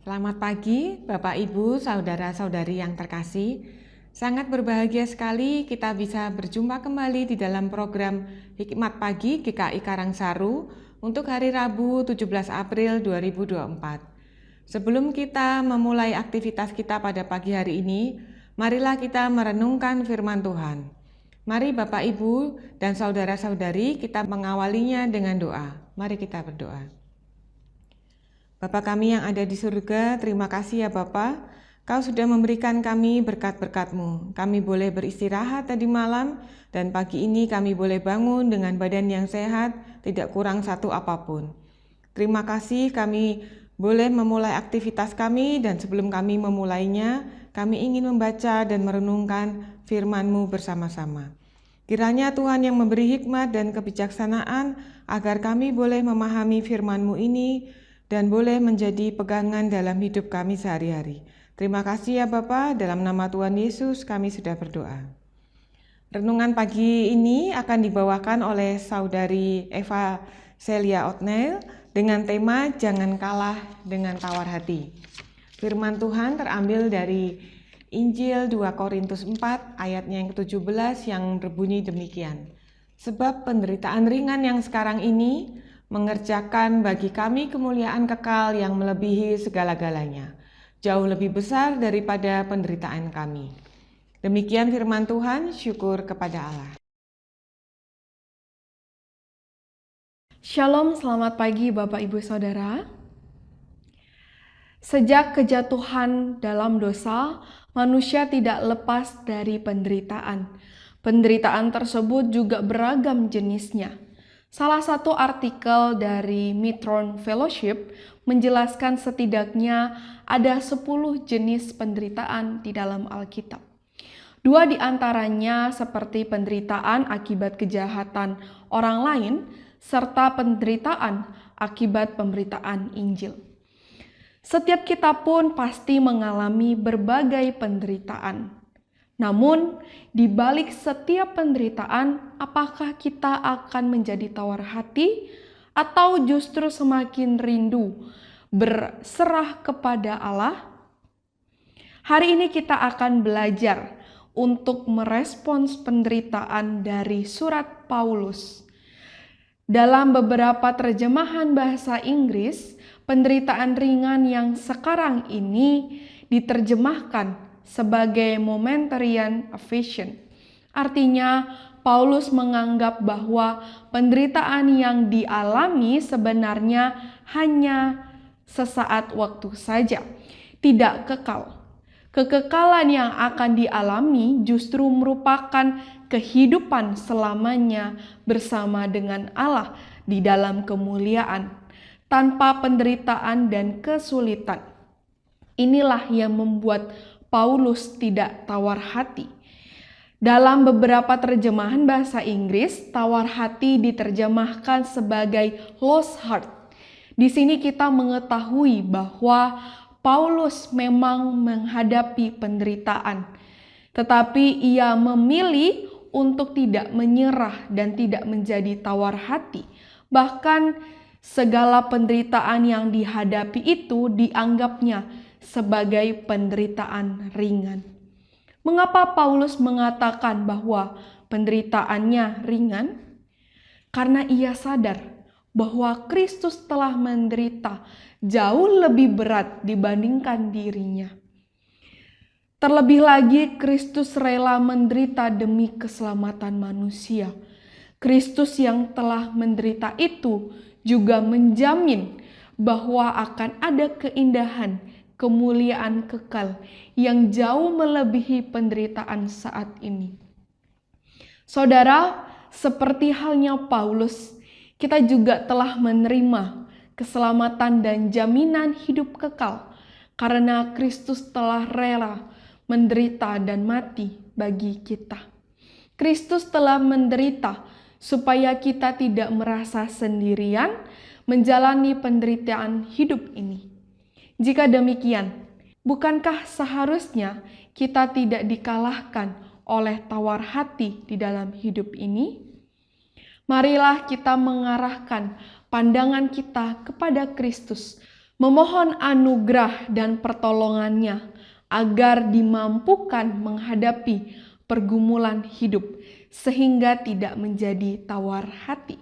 Selamat pagi, Bapak, Ibu, saudara-saudari yang terkasih. Sangat berbahagia sekali kita bisa berjumpa kembali di dalam program Hikmat Pagi GKI Karangsaru untuk hari Rabu 17 April 2024. Sebelum kita memulai aktivitas kita pada pagi hari ini, marilah kita merenungkan firman Tuhan. Mari Bapak, Ibu, dan saudara-saudari kita mengawalinya dengan doa. Mari kita berdoa. Bapa kami yang ada di surga, terima kasih ya Bapa. Kau sudah memberikan kami berkat-berkat-Mu. Kami boleh beristirahat tadi malam, dan pagi ini kami boleh bangun dengan badan yang sehat, tidak kurang satu apapun. Terima kasih kami boleh memulai aktivitas kami, dan sebelum kami memulainya, kami ingin membaca dan merenungkan firman-Mu bersama-sama. Kiranya Tuhan yang memberi hikmat dan kebijaksanaan agar kami boleh memahami firman-Mu ini, dan boleh menjadi pegangan dalam hidup kami sehari-hari. Terima kasih ya Bapa, dalam nama Tuhan Yesus kami sudah berdoa. Renungan pagi ini akan dibawakan oleh Saudari Eva Celia Otneil dengan tema Jangan Kalah dengan Tawar Hati. Firman Tuhan terambil dari Injil 2 Korintus 4 ayatnya yang ke-17 yang berbunyi demikian. Sebab penderitaan ringan yang sekarang ini mengerjakan bagi kami kemuliaan kekal yang melebihi segala-galanya, jauh lebih besar daripada penderitaan kami. Demikian firman Tuhan, syukur kepada Allah. Shalom, selamat pagi Bapak Ibu Saudara. Sejak kejatuhan dalam dosa, manusia tidak lepas dari penderitaan. Penderitaan tersebut juga beragam jenisnya. Salah satu artikel dari Mitron Fellowship menjelaskan setidaknya ada 10 jenis penderitaan di dalam Alkitab. 2 di antaranya seperti penderitaan akibat kejahatan orang lain, serta penderitaan akibat pemberitaan Injil. Setiap kita pun pasti mengalami berbagai penderitaan. Namun, di balik setiap penderitaan, apakah kita akan menjadi tawar hati atau justru semakin rindu berserah kepada Allah? Hari ini kita akan belajar untuk merespons penderitaan dari surat Paulus. Dalam beberapa terjemahan bahasa Inggris, penderitaan ringan yang sekarang ini diterjemahkan sebagai momentary affliction. Artinya, Paulus menganggap bahwa penderitaan yang dialami sebenarnya hanya sesaat waktu saja, tidak kekal. Kekekalan yang akan dialami justru merupakan kehidupan selamanya bersama dengan Allah di dalam kemuliaan, tanpa penderitaan dan kesulitan. Inilah yang membuat Paulus tidak tawar hati. Dalam beberapa terjemahan bahasa Inggris, tawar hati diterjemahkan sebagai lost heart. Di sini kita mengetahui bahwa Paulus memang menghadapi penderitaan, tetapi ia memilih untuk tidak menyerah dan tidak menjadi tawar hati. Bahkan segala penderitaan yang dihadapi itu dianggapnya sebagai penderitaan ringan. Mengapa Paulus mengatakan bahwa penderitaannya ringan? Karena ia sadar bahwa Kristus telah menderita jauh lebih berat dibandingkan dirinya. Terlebih lagi, Kristus rela menderita demi keselamatan manusia. Kristus yang telah menderita itu juga menjamin bahwa akan ada keindahan, kemuliaan kekal yang jauh melebihi penderitaan saat ini. Saudara, seperti halnya Paulus, kita juga telah menerima keselamatan dan jaminan hidup kekal karena Kristus telah rela menderita dan mati bagi kita. Kristus telah menderita supaya kita tidak merasa sendirian menjalani penderitaan hidup ini. Jika demikian, bukankah seharusnya kita tidak dikalahkan oleh tawar hati di dalam hidup ini? Marilah kita mengarahkan pandangan kita kepada Kristus, memohon anugerah dan pertolongannya agar dimampukan menghadapi pergumulan hidup sehingga tidak menjadi tawar hati.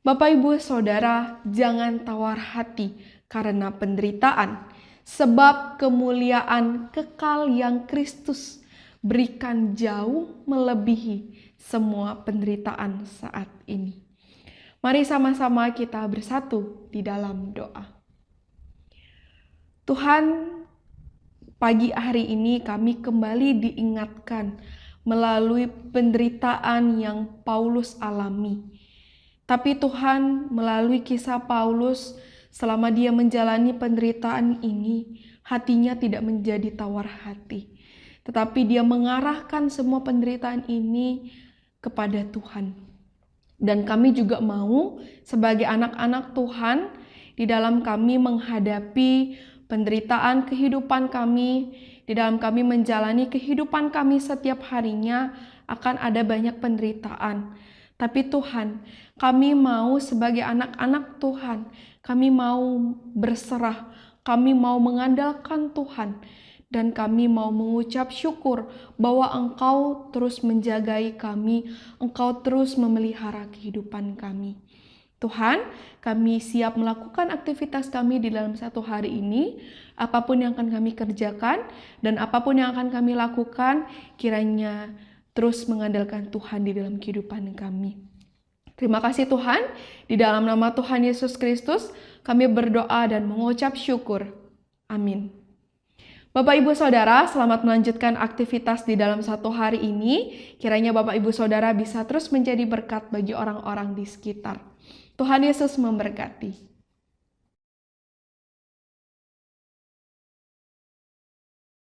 Bapak, Ibu, Saudara, jangan tawar hati karena penderitaan, sebab kemuliaan kekal yang Kristus berikan jauh melebihi semua penderitaan saat ini. Mari sama-sama kita bersatu di dalam doa. Tuhan, pagi hari ini kami kembali diingatkan melalui penderitaan yang Paulus alami. Tapi Tuhan, melalui kisah Paulus, selama dia menjalani penderitaan ini, hatinya tidak menjadi tawar hati. Tetapi dia mengarahkan semua penderitaan ini kepada Tuhan. Dan kami juga mau sebagai anak-anak Tuhan, di dalam kami menghadapi penderitaan kehidupan kami, di dalam kami menjalani kehidupan kami setiap harinya akan ada banyak penderitaan. Tapi Tuhan, kami mau sebagai anak-anak Tuhan, kami mau berserah, kami mau mengandalkan Tuhan, dan kami mau mengucap syukur bahwa Engkau terus menjagai kami, Engkau terus memelihara kehidupan kami. Tuhan, kami siap melakukan aktivitas kami di dalam satu hari ini, apapun yang akan kami kerjakan, dan apapun yang akan kami lakukan, kiranya terus mengandalkan Tuhan di dalam kehidupan kami. Terima kasih Tuhan, di dalam nama Tuhan Yesus Kristus, kami berdoa dan mengucap syukur. Amin. Bapak, Ibu, Saudara, selamat melanjutkan aktivitas di dalam satu hari ini. Kiranya Bapak, Ibu, Saudara bisa terus menjadi berkat bagi orang-orang di sekitar. Tuhan Yesus memberkati.